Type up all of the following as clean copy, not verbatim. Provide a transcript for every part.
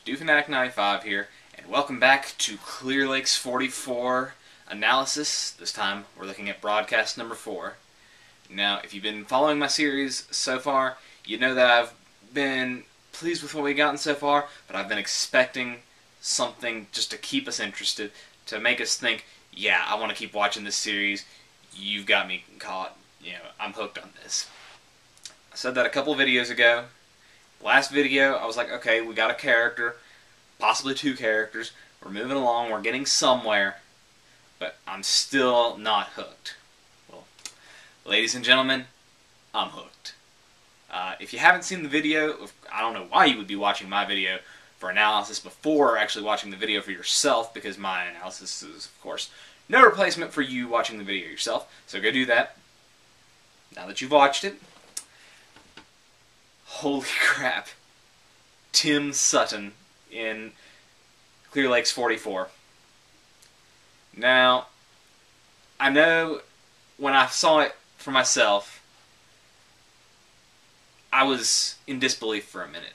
DoFanatic95 here, and welcome back to Clear Lake's 44 analysis. This time we're looking at broadcast number 4. Now, if you've been following my series so far, you know that I've been pleased with what we've gotten so far, but I've been expecting something just to keep us interested, to make us think, yeah, I want to keep watching this series. You've got me caught. I'm hooked on this. I said that a couple videos ago. Last video, I was like, okay, we got a character, possibly two characters, we're moving along, we're getting somewhere, but I'm still not hooked. Well, ladies and gentlemen, I'm hooked. If you haven't seen the video, I don't know why you would be watching my video for analysis before actually watching the video for yourself, because my analysis is, of course, no replacement for you watching the video yourself, so go do that. Now that you've watched it, holy crap, Tim Sutton in Clear Lake's 44. Now, I know when I saw it for myself, I was in disbelief for a minute.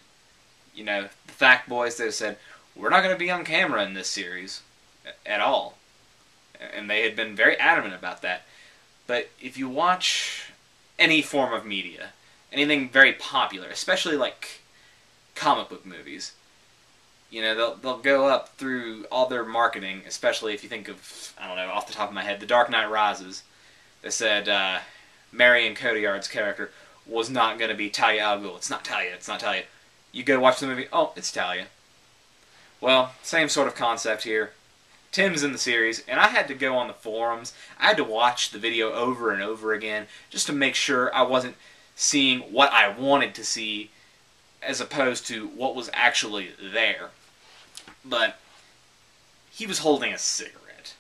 You know, the fact boys, they said, we're not going to be on camera in this series at all. And they had been very adamant about that. But if you watch any form of media, anything very popular, especially like comic book movies, you know, they'll go up through all their marketing, especially if you think of, I don't know, off the top of my head, The Dark Knight Rises. They said Marion Cotillard's character was not going to be Talia al Ghul. It's not Talia, it's not Talia. You go watch the movie, oh, it's Talia. Well, same sort of concept here. Tim's in the series, and I had to go on the forums. I had to watch the video over and over again just to make sure I wasn't seeing what I wanted to see as opposed to what was actually there. But he was holding a cigarette.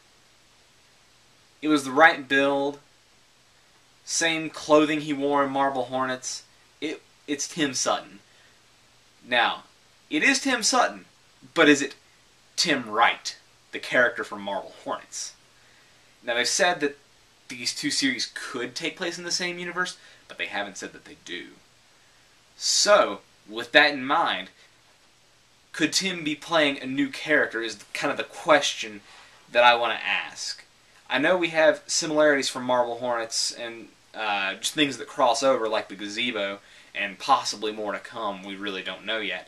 It was the right build, same clothing he wore in Marble Hornets. It's Tim Sutton. Now, it is Tim Sutton, but is it Tim Wright, the character from Marble Hornets? Now, they've said that these two series could take place in the same universe, but they haven't said that they do. So, with that in mind, could Tim be playing a new character is kind of the question that I want to ask. I know we have similarities from Marble Hornets and just things that cross over, like the gazebo, and possibly more to come. We really don't know yet.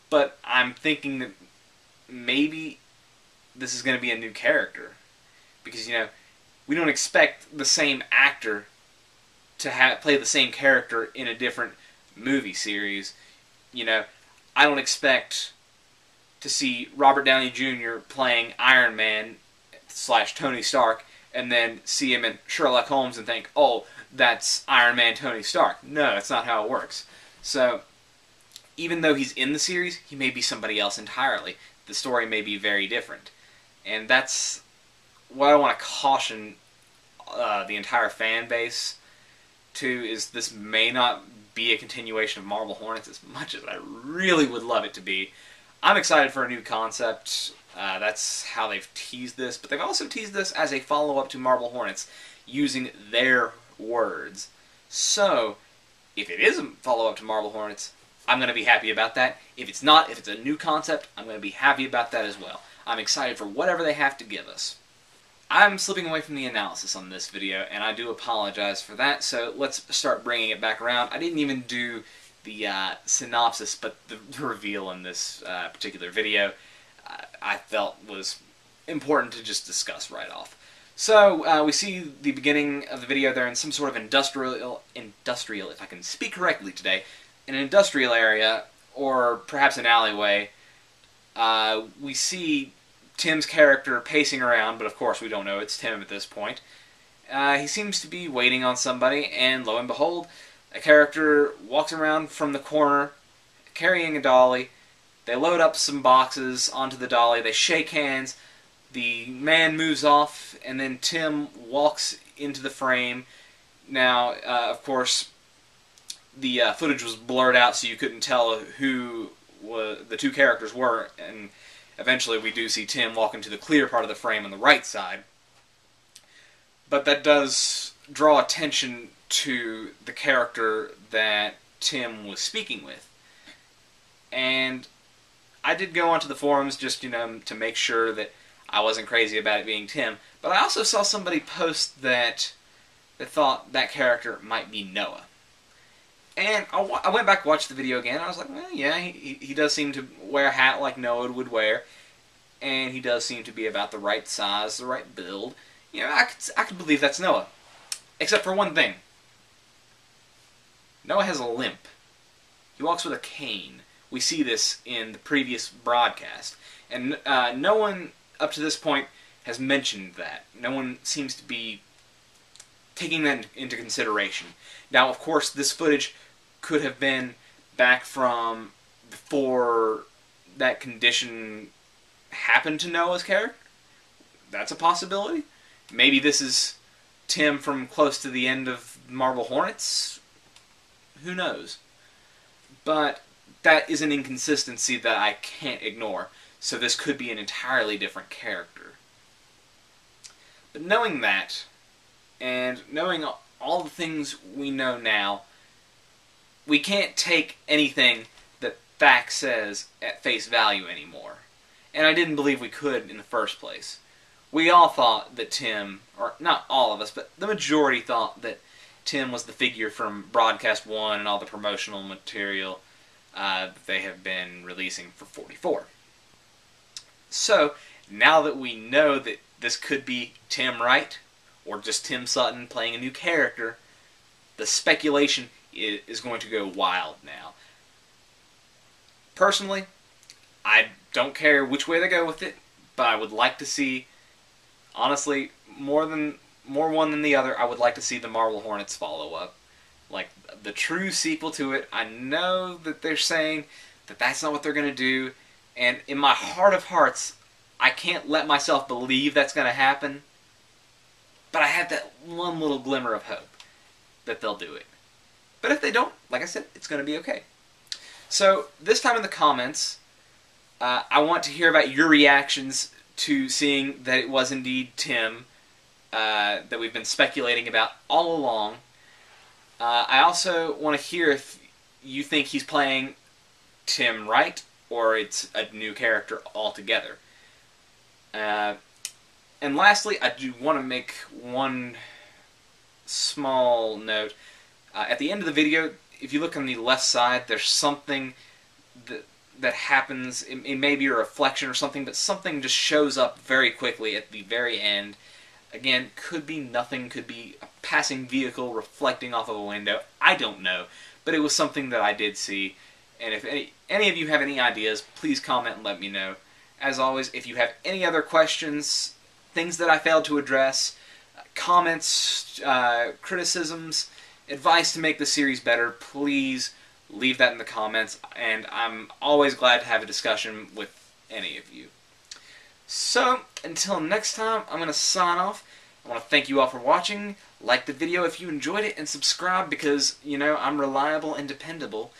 But I'm thinking that maybe this is going to be a new character. Because, you know, we don't expect the same actor to play the same character in a different movie series. You know, I don't expect to see Robert Downey Jr. playing Iron Man / Tony Stark and then see him in Sherlock Holmes and think, oh, that's Iron Man Tony Stark. No, that's not how it works. So, even though he's in the series, he may be somebody else entirely. The story may be very different. And that's what I want to caution the entire fan base to, is this may not be a continuation of Marble Hornets as much as I really would love it to be. I'm excited for a new concept. That's how they've teased this, but they've also teased this as a follow-up to Marble Hornets, using their words. So, if it is a follow-up to Marble Hornets, I'm going to be happy about that. If it's not, if it's a new concept, I'm going to be happy about that as well. I'm excited for whatever they have to give us. I'm slipping away from the analysis on this video, and I do apologize for that, so let's start bringing it back around. I didn't even do the synopsis, but the reveal in this particular video I felt was important to just discuss right off. So, we see the beginning of the video. They're in some sort of industrial, if I can speak correctly today, an industrial area, or perhaps an alleyway. We see Tim's character pacing around, but of course we don't know it's Tim at this point. He seems to be waiting on somebody, and lo and behold, a character walks around from the corner carrying a dolly. They load up some boxes onto the dolly, they shake hands, the man moves off, and then Tim walks into the frame. Now, of course, the footage was blurred out so you couldn't tell who the two characters were, and eventually we do see Tim walk into the clear part of the frame on the right side. But that does draw attention to the character that Tim was speaking with. And I did go onto the forums just, to make sure that I wasn't crazy about it being Tim. But I also saw somebody post that thought that character might be Noah. And I went back and watched the video again. And I was like, well, yeah, he does seem to wear a hat like Noah would wear. And he does seem to be about the right size, the right build. I could believe that's Noah. Except for one thing. Noah has a limp. He walks with a cane. We see this in the previous broadcast. And no one up to this point has mentioned that. No one seems to be taking that into consideration. Now, of course, this footage could have been back from before that condition happened to Noah's character. That's a possibility. Maybe this is Tim from close to the end of Marble Hornets. Who knows? But that is an inconsistency that I can't ignore. So this could be an entirely different character. But knowing that, and knowing all the things we know now, we can't take anything that fact says at face value anymore. And I didn't believe we could in the first place. We all thought that Tim, or not all of us, but the majority thought that Tim was the figure from Broadcast 1 and all the promotional material that they have been releasing for 44. So, now that we know that this could be Tim Wright, or just Tim Sutton playing a new character, the speculation is going to go wild now. Personally, I don't care which way they go with it, but I would like to see, honestly, more one than the other, I would like to see the Marble Hornets follow up. Like, the true sequel to it. I know that they're saying that that's not what they're going to do, and in my heart of hearts, I can't let myself believe that's going to happen, but I have that one little glimmer of hope that they'll do it. But if they don't, like I said, it's going to be okay. So, this time in the comments, I want to hear about your reactions to seeing that it was indeed Tim that we've been speculating about all along. I also want to hear if you think he's playing Tim Wright or it's a new character altogether. And lastly, I do want to make one small note. At the end of the video, if you look on the left side, there's something that happens. It may be a reflection or something, but something just shows up very quickly at the very end. Again, could be nothing, could be a passing vehicle reflecting off of a window. I don't know, but it was something that I did see. And if any of you have any ideas, please comment and let me know. As always, if you have any other questions, things that I failed to address, comments, criticisms, advice to make the series better, please leave that in the comments, and I'm always glad to have a discussion with any of you. So, until next time, I'm going to sign off. I want to thank you all for watching. Like the video if you enjoyed it, and subscribe because, I'm reliable and dependable.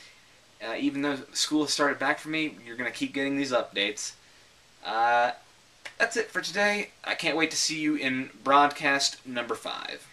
Even though school has started back for me, you're going to keep getting these updates. That's it for today. I can't wait to see you in broadcast number 5.